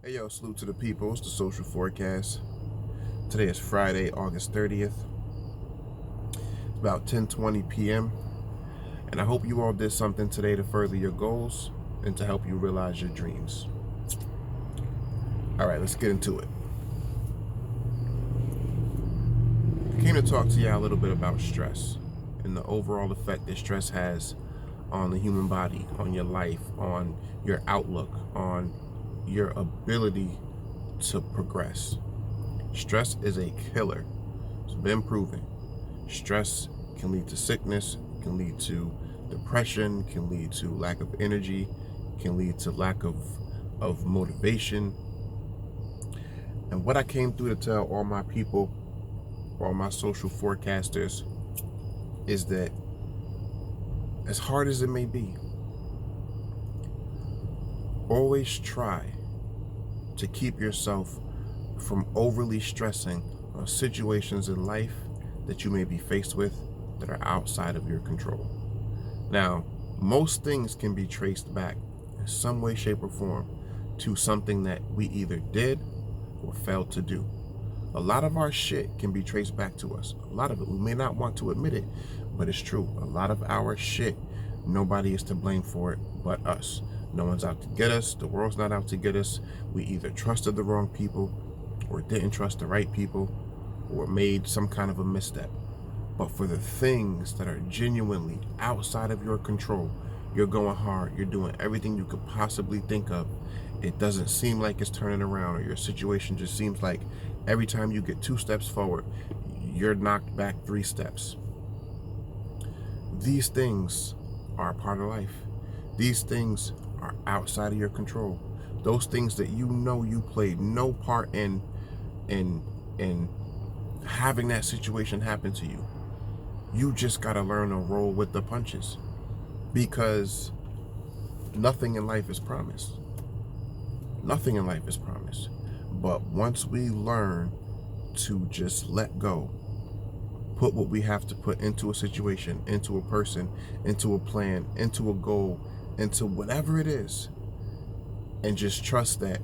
Hey yo, salute to the people. It's the social forecast. Today is Friday, August 30th. It's about 10:20 p.m. And I hope you all did something today to further your goals and to help you realize your dreams. All right, let's get into it. I came to talk to you a little bit about stress and the overall effect that stress has on the human body, on your life, on your outlook, on your ability to progress. Stress is a killer. It's been proven. Stress can lead to sickness, can lead to depression, can lead to lack of energy, can lead to lack of motivation. And what I came through to tell all my people, all my social forecasters, is that as hard as it may be, always try to keep yourself from overly stressing on situations in life that you may be faced with that are outside of your control. Now, most things can be traced back in some way, shape, or form to something that we either did or failed to do. A lot of our shit can be traced back to us. A lot of it, we may not want to admit it, but it's true. A lot of our shit, nobody is to blame for it but us. No one's out to get us. The world's not out to get us. We either trusted the wrong people or didn't trust the right people or made some kind of a misstep. But for the things that are genuinely outside of your control, you're going hard, you're doing everything you could possibly think of. It doesn't seem like it's turning around, or your situation just seems like every time you get 2 steps forward, you're knocked back 3 steps. These things are a part of life. These things are outside of your control. Those things that you know you played no part in having that situation happen to you. You just gotta learn to roll with the punches, because nothing in life is promised. Nothing in life is promised. But once we learn to just let go, put what we have to put into a situation, into a person, into a plan, into a goal, into whatever it is, and just trust that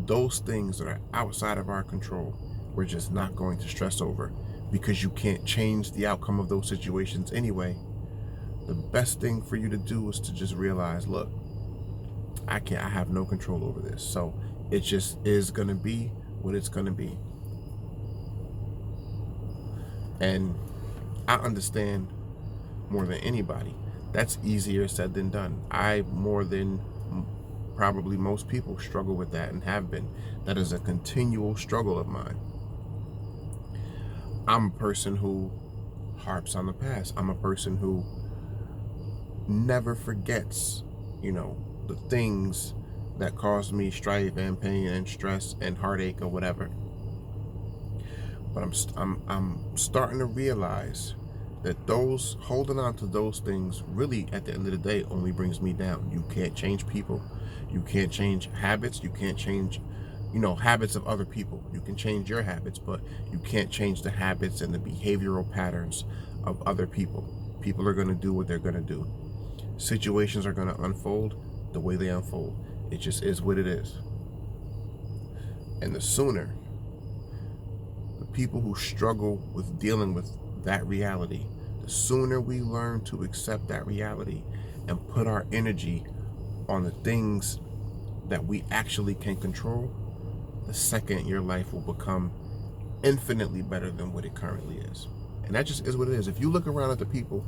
those things that are outside of our control, we're just not going to stress over, because you can't change the outcome of those situations anyway. The best thing for you to do is to just realize, look, I have no control over this. So it just is going to be what it's going to be. And I understand more than anybody, that's easier said than done. I, more than probably most people, struggle with that and have been. That is a continual struggle of mine. I'm a person who harps on the past. I'm a person who never forgets, the things that caused me strife and pain and stress and heartache or whatever. But I'm starting to realize that those holding on to those things really, at the end of the day, only brings me down. You can't change people. You can't change habits. You can't change, habits of other people. You can change your habits, but you can't change the habits and the behavioral patterns of other people. People are going to do what they're going to do. Situations are going to unfold the way they unfold. It just is what it is. And the sooner the people who struggle with dealing with that reality, the sooner we learn to accept that reality and put our energy on the things that we actually can control, the second your life will become infinitely better than what it currently is. And that just is what it is. If you look around at the people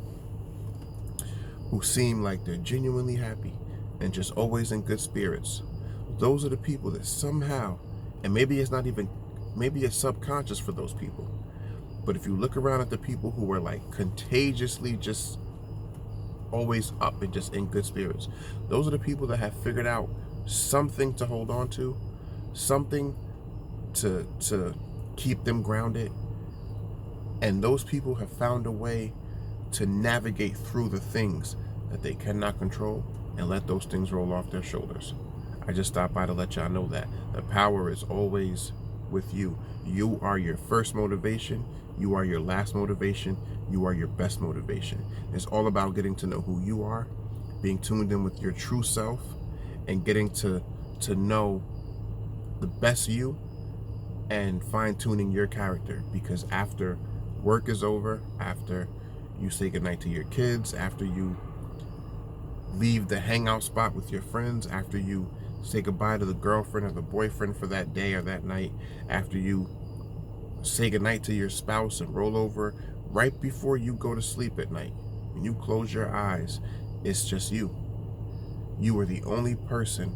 who seem like they're genuinely happy and just always in good spirits, those are the people that somehow, and maybe it's subconscious for those people, but if you look around at the people who are like contagiously just always up and just in good spirits, those are the people that have figured out something to hold on to, something to keep them grounded. And those people have found a way to navigate through the things that they cannot control and let those things roll off their shoulders. I just stopped by to let y'all know that the power is always with you. You are your first motivation. You are your last motivation. You are your best motivation. It's all about getting to know who you are, being tuned in with your true self, and getting to know the best you and fine-tuning your character, because after work is over, after you say goodnight to your kids, after you leave the hangout spot with your friends, after you say goodbye to the girlfriend or the boyfriend for that day or that night, after you say goodnight to your spouse and roll over, right before you go to sleep at night, when you close your eyes, it's just you. You are the only person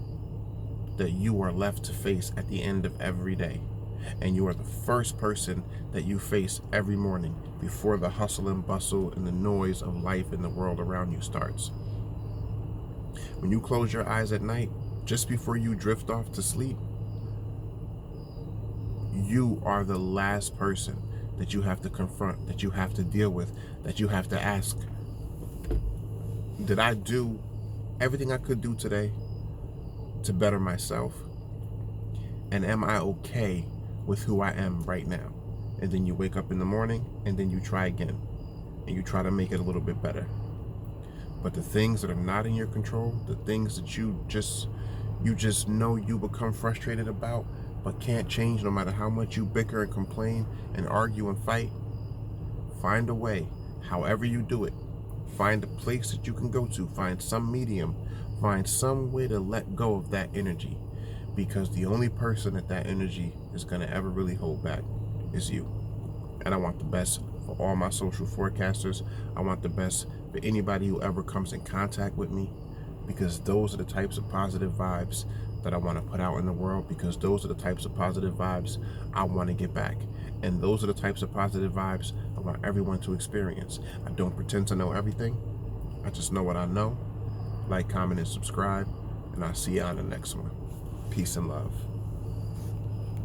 that you are left to face at the end of every day. And you are the first person that you face every morning before the hustle and bustle and the noise of life in the world around you starts. When you close your eyes at night, just before you drift off to sleep, you are the last person that you have to confront, that you have to deal with, that you have to ask, did I do everything I could do today to better myself? And am I okay with who I am right now? And then you wake up in the morning and then you try again and you try to make it a little bit better. But the things that are not in your control, the things that you just know you become frustrated about but can't change no matter how much you bicker and complain and argue and fight, find a way, however you do it. Find a place that you can go to, find some medium, find some way to let go of that energy, because the only person that energy is going to ever really hold back is you. And I want the best for all my social forecasters. I want the best for anybody who ever comes in contact with me, because those are the types of positive vibes that I want to put out in the world, because those are the types of positive vibes I want to get back. And those are the types of positive vibes I want everyone to experience. I don't pretend to know everything. I just know what I know. Like, comment, and subscribe, and I'll see you on the next one. Peace and love.